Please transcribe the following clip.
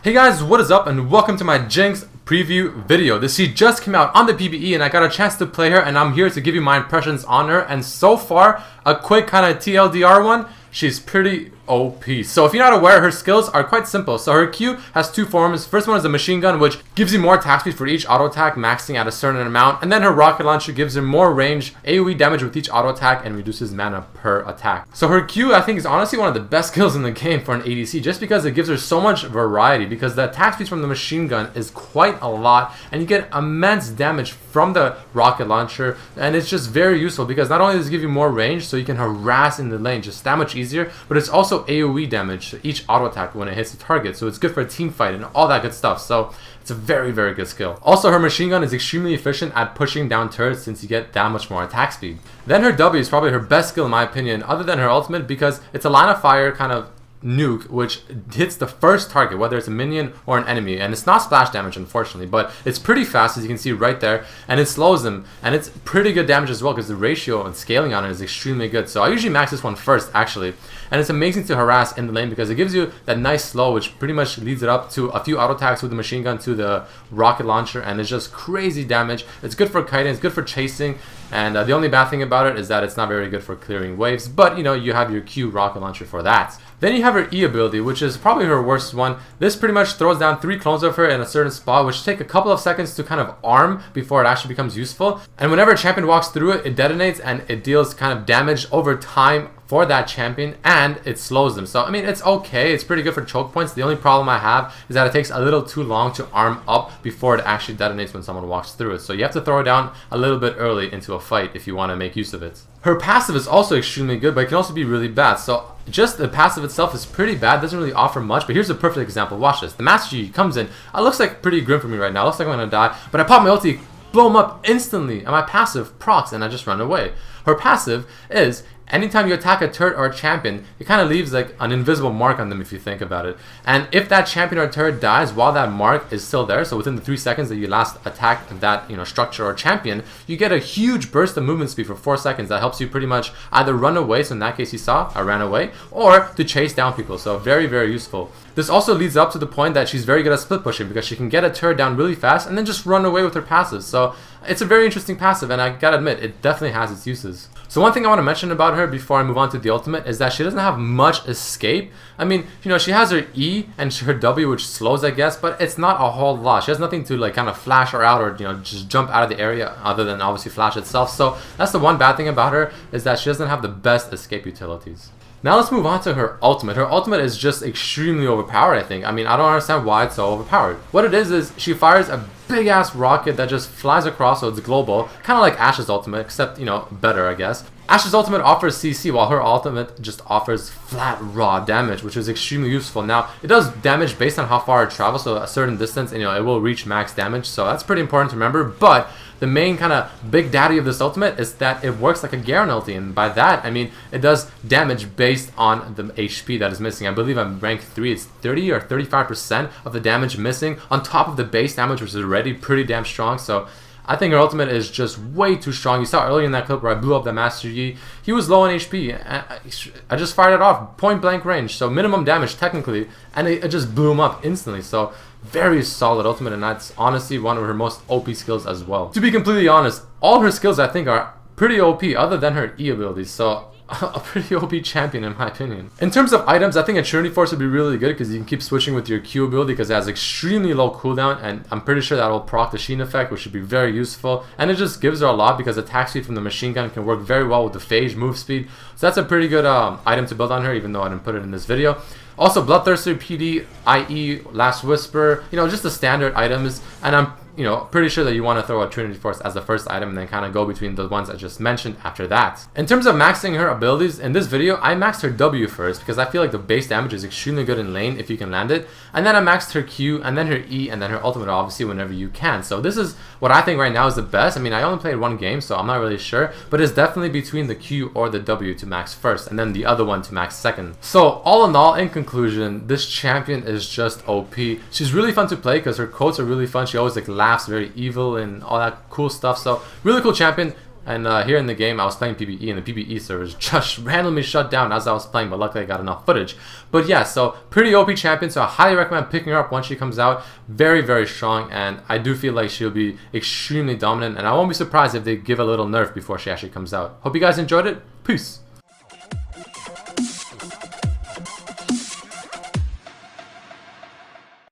Hey guys, what is up and welcome to my Jinx preview video. This she just came out on the PBE and I got a chance to play her and I'm here to give you my impressions on her, and so far a quick kind of TLDR one. She's pretty OP. So if you're not aware, her skills are quite simple. So her Q has two forms. First one is a machine gun, which gives you more attack speed for each auto attack, maxing at a certain amount. And then her rocket launcher gives her more range, AoE damage with each auto attack, and reduces mana per attack. So her Q, I think, is honestly one of the best skills in the game for an ADC, just because it gives her so much variety, because the attack speed from the machine gun is quite a lot, and you get immense damage from the rocket launcher, and it's just very useful because not only does it give you more range, so you can harass in the lane just that much easier, but it's also AoE damage to each auto attack when it hits the target, so it's good for a team fight and all that good stuff. So it's a very, very good skill. Also, her machine gun is extremely efficient at pushing down turrets since you get that much more attack speed. Then her W is probably her best skill in my opinion, other than her ultimate, because it's a line of fire kind of nuke which hits the first target, whether it's a minion or an enemy, and it's not splash damage unfortunately, but it's pretty fast as you can see right there, and it slows them, and it's pretty good damage as well because the ratio and scaling on it is extremely good. So I usually max this one first actually, and it's amazing to harass in the lane because it gives you that nice slow which pretty much leads it up to a few auto attacks with the machine gun to the rocket launcher, and it's just crazy damage. It's good for kiting, it's good for chasing, and the only bad thing about it is that it's not very good for clearing waves, but you know, you have your Q rocket launcher for that. Then you have her E ability, which is probably her worst one. This pretty much throws down 3 clones of her in a certain spot, which take a couple of seconds to kind of arm before it actually becomes useful. And whenever a champion walks through it, it detonates and it deals kind of damage over time for that champion, and it slows them. So I mean, it's okay, it's pretty good for choke points. The only problem I have is that it takes a little too long to arm up before it actually detonates when someone walks through it. So you have to throw it down a little bit early into a fight if you want to make use of it. Her passive is also extremely good, but it can also be really bad. So just the passive itself is pretty bad, doesn't really offer much, but here's a perfect example. Watch this. The Master Yi comes in, it looks like pretty grim for me right now, it looks like I'm gonna die, but I pop my ulti, boom, up instantly, and my passive procs and I just run away. Her passive is, anytime you attack a turret or a champion, it kind of leaves like an invisible mark on them if you think about it. And if that champion or turret dies while that mark is still there, so within the 3 seconds that you last attacked that structure or champion, you get a huge burst of movement speed for 4 seconds that helps you pretty much either run away, so in that case you saw, I ran away, or to chase down people, so very, very useful. This also leads up to the point that she's very good at split pushing because she can get a turret down really fast and then just run away with her passive. So it's a very interesting passive, and I gotta admit, it definitely has its uses. So one thing I want to mention about her before I move on to the ultimate is that she doesn't have much escape. I mean, she has her E and her W, which slows, I guess, but it's not a whole lot. She has nothing to like kind of flash her out or just jump out of the area other than obviously flash itself. So that's the one bad thing about her, is that she doesn't have the best escape utilities. Now let's move on to her ultimate. Her ultimate is just extremely overpowered, I think. I mean, I don't understand why it's so overpowered. What it is she fires a big ass rocket that just flies across, so it's global, kind of like Ashe's ultimate, except better, I guess. Ashe's ultimate offers CC, while her ultimate just offers flat raw damage, which is extremely useful. Now it does damage based on how far it travels, so a certain distance, and it will reach max damage, so that's pretty important to remember. But the main kind of big daddy of this ultimate is that it works like a Garen ulti, and by that I mean it does damage based on the HP that is missing. I believe I'm rank 3, it's 30 or 35% of the damage missing on top of the base damage, which is already pretty damn strong. So I think her ultimate is just way too strong. You saw earlier in that clip where I blew up the Master Yi. He was low on HP. I just fired it off, point blank range, so minimum damage technically, and it just blew him up instantly. So very solid ultimate, and that's honestly one of her most OP skills as well. To be completely honest, all her skills I think are pretty OP other than her E abilities. So a pretty OP champion in my opinion. In terms of items, I think a Trinity Force would be really good because you can keep switching with your Q ability because it has extremely low cooldown, and I'm pretty sure that will proc the Sheen effect, which should be very useful. And it just gives her a lot because attack speed from the machine gun can work very well with the phase move speed. So that's a pretty good item to build on her, even though I didn't put it in this video. Also, Bloodthirster, PD, IE, Last Whisper, just the standard items, and I'm pretty sure that you want to throw a Trinity Force as the first item and then kind of go between the ones I just mentioned after that. In terms of maxing her abilities, in this video, I maxed her W first because I feel like the base damage is extremely good in lane if you can land it. And then I maxed her Q, and then her E, and then her ultimate obviously whenever you can. So this is what I think right now is the best. I mean, I only played one game, so I'm not really sure, but it's definitely between the Q or the W to max first, and then the other one to max second. So all in all, in conclusion, this champion is just OP. She's really fun to play because her quotes are really fun. She always laughs very evil and all that cool stuff. So really cool champion. And here in the game, I was playing PvE, and the PvE servers just randomly shut down as I was playing, but luckily I got enough footage. But yeah, so pretty OP champion, so I highly recommend picking her up once she comes out. Very, very strong, and I do feel like she'll be extremely dominant, and I won't be surprised if they give a little nerf before she actually comes out. Hope you guys enjoyed it. Peace!